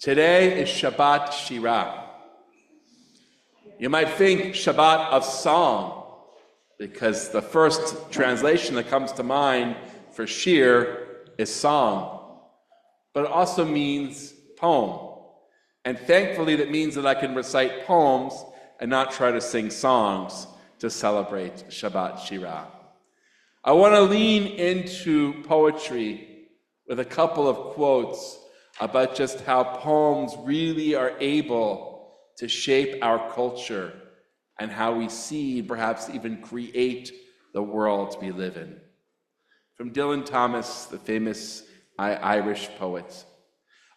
Today is Shabbat Shirah. You might think Shabbat of song, because the first translation that comes to mind for shir is song, but it also means poem. And thankfully that means that I can recite poems and not try to sing songs to celebrate Shabbat Shirah. I want to lean into poetry with a couple of quotes about just how poems really are able to shape our culture and how we see, perhaps even create, the world we live in. From Dylan Thomas, the famous Irish poet.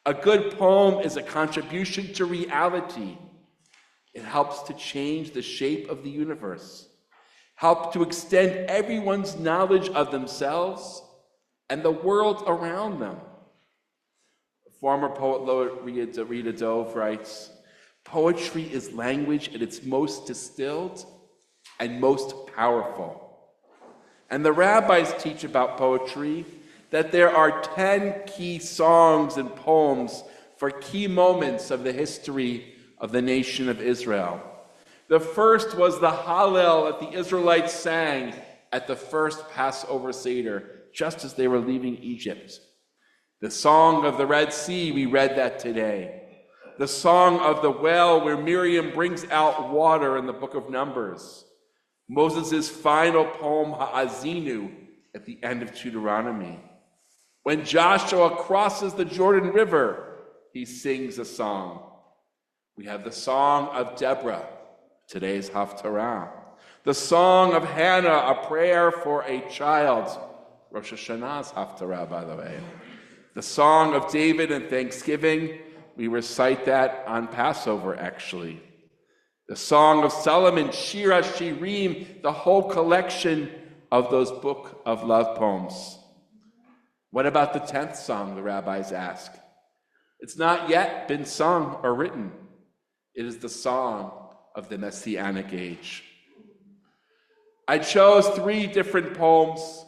A good poem is a contribution to reality. It helps to change the shape of the universe, help to extend everyone's knowledge of themselves and the world around them. Former poet laureate Rita Dove writes, "Poetry is language at its most distilled and most powerful." And the rabbis teach about poetry that there are 10 key songs and poems for key moments of the history of the nation of Israel. The first was the Hallel that the Israelites sang at the first Passover Seder, just as they were leaving Egypt. The Song of the Red Sea, we read that today. The Song of the Well, where Miriam brings out water in the book of Numbers. Moses' final poem, Ha'azinu, at the end of Deuteronomy. When Joshua crosses the Jordan River, he sings a song. We have the Song of Deborah, today's Haftarah. The Song of Hannah, a prayer for a child. Rosh Hashanah's Haftarah, by the way. The Song of David and Thanksgiving, we recite that on Passover, actually. The Song of Solomon, Shirah, Shirim, the whole collection of those book of love poems. What about the 10th song, the rabbis ask? It's not yet been sung or written. It is the song of the Messianic age. I chose 3 different poems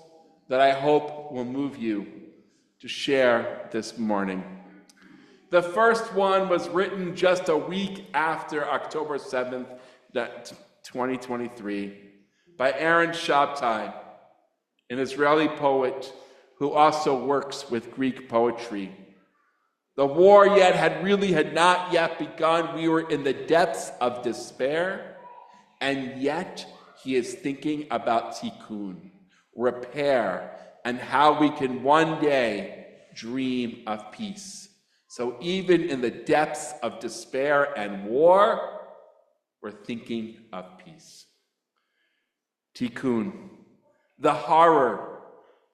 that I hope will move you to share this morning. The first one was written just a week after October 7th, 2023, by Aaron Shabtai, an Israeli poet who also works with Greek poetry. The war had not yet begun. We were in the depths of despair, and yet he is thinking about tikkun, repair, and how we can one day dream of peace. So even in the depths of despair and war, we're thinking of peace. Tikkun, the horror,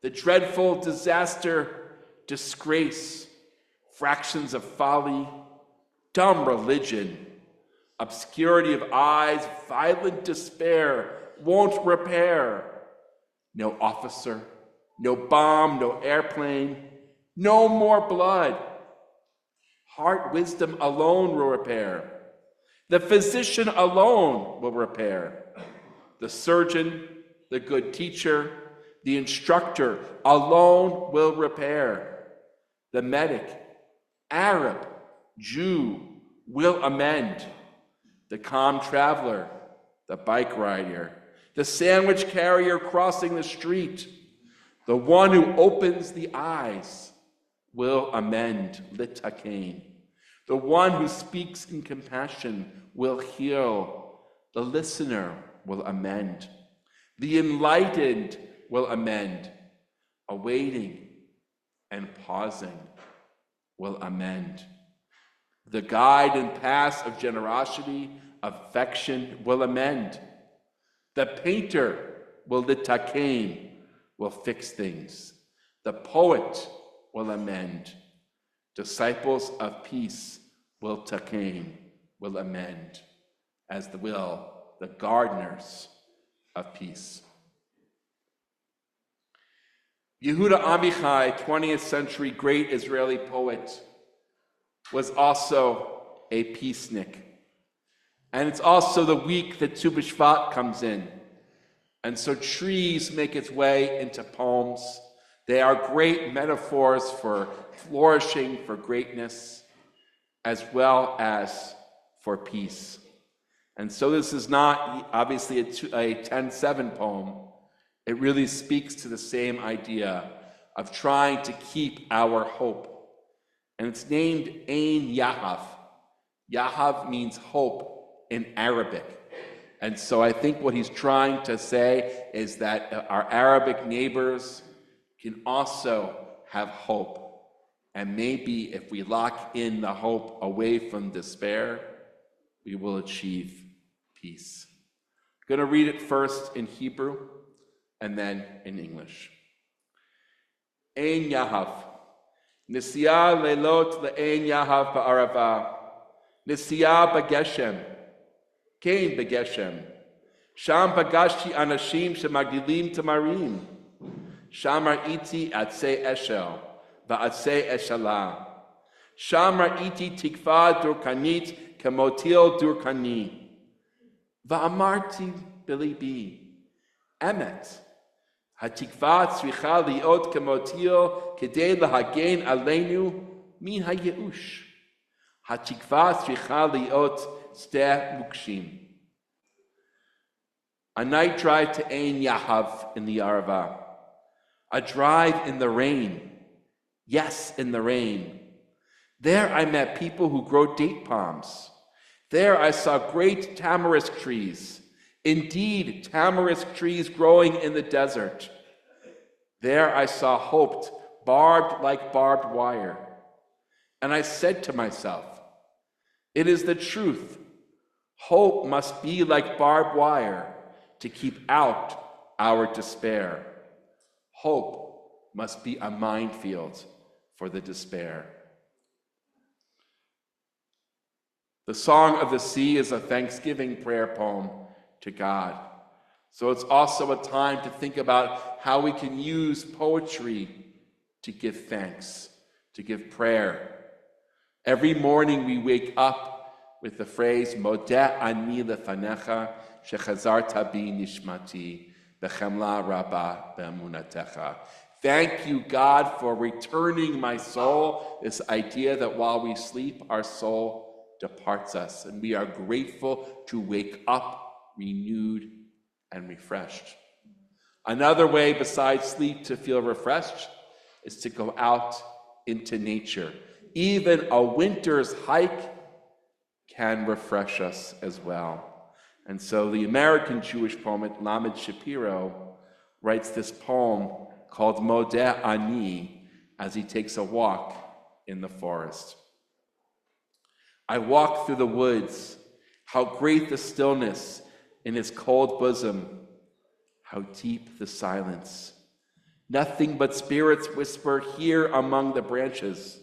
the dreadful disaster, disgrace, fractions of folly, dumb religion, obscurity of eyes, violent despair, won't repair. No officer, no bomb, no airplane, no more blood. Heart wisdom alone will repair. The physician alone will repair. The surgeon, the good teacher, the instructor alone will repair. The medic, Arab, Jew will amend. The calm traveler, the bike rider, the sandwich carrier crossing the street, the one who opens the eyes will amend, litakain. The one who speaks in compassion will heal. The listener will amend. The enlightened will amend. Awaiting and pausing will amend. The guide and path of generosity, affection will amend. The painter will litakain, will fix things. The poet will amend. Disciples of peace will takain, will amend, as will the gardeners of peace. Yehuda Amichai, 20th century great Israeli poet, was also a peacenik. And it's also the week that Tu B'Shvat comes in. And so trees make its way into poems. They are great metaphors for flourishing, for greatness. as well as for peace. And so this is not obviously a 10-7 poem. It really speaks to the same idea of trying to keep our hope. And it's named Ein Yahav. Yahav means hope in Arabic. And so I think what he's trying to say is that our Arabic neighbors can also have hope. And maybe if we lock in the hope away from despair, we will achieve peace. I'm going to read it first in Hebrew and then in English. Ein Yahav. Nisiya leilot le'ein Yahav ba'arava. Nisiya b'geshem. Kein b'geshem. Sham pagashti anashim shemagdilim tamarim. Sham ra'iti atzei eshel. Va'atzei eshalah. Sham ra'iti tikva durkanit kemotil durkani. Va'amarti b'libi. Emet. Hatikva tzricha liot kemotil kedei lahagen aleinu min hayeush. Hatikva tzricha liot steh mukshim. A night drive to Ein Yahav in the Arava. A drive in the rain. Yes, in the rain. There I met people who grow date palms. There I saw great tamarisk trees. Indeed, tamarisk trees growing in the desert. There I saw hope, barbed like barbed wire. And I said to myself, it is the truth. Hope must be like barbed wire to keep out our despair. Hope must be a minefield for the despair. The Song of the Sea is a Thanksgiving prayer poem to God. So it's also a time to think about how we can use poetry to give thanks, to give prayer. Every morning we wake up with the phrase, Modeh ani lefanecha shechazarta bi nishmati bechemla rabba be'emunatecha. Thank you, God, for returning my soul. This idea that while we sleep, our soul departs us. And we are grateful to wake up renewed and refreshed. Another way besides sleep to feel refreshed is to go out into nature. Even a winter's hike can refresh us as well. And so the American Jewish poet Lamed Shapiro writes this poem called Modeh Ani as he takes a walk in the forest. I walk through the woods. How great the stillness in its cold bosom. How deep the silence. Nothing but spirits whisper here among the branches,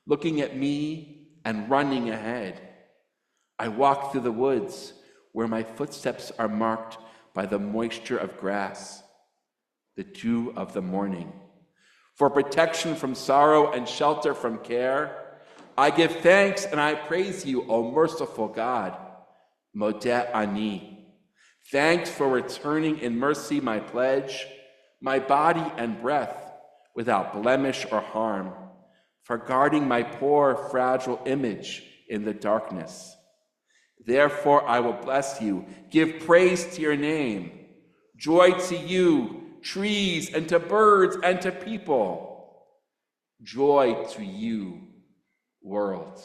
looking at me and running ahead. I walk through the woods where my footsteps are marked by the moisture of grass, the dew of the morning. For protection from sorrow and shelter from care, I give thanks and I praise you, O merciful God. Modeh Ani. Thanks for returning in mercy my pledge, my body and breath without blemish or harm, for guarding my poor, fragile image in the darkness. Therefore I will bless you, give praise to your name, joy to you, trees, and to birds, and to people. Joy to you, world.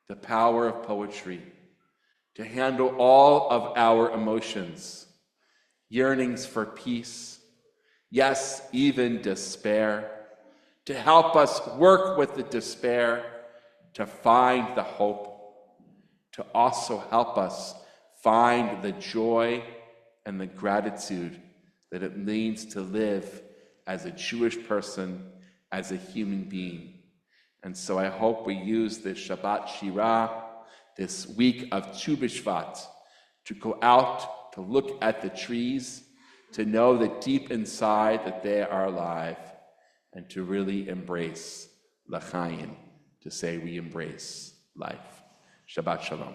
The power of poetry to handle all of our emotions, yearnings for peace, yes, even despair, to help us work with the despair, to find the hope, to also help us find the joy and the gratitude that it means to live as a Jewish person, as a human being. And so I hope we use this Shabbat Shirah, this week of Tu B'Shvat, to go out, to look at the trees, to know that deep inside that they are alive, and to really embrace L'chaim, to say we embrace life. Shabbat Shalom.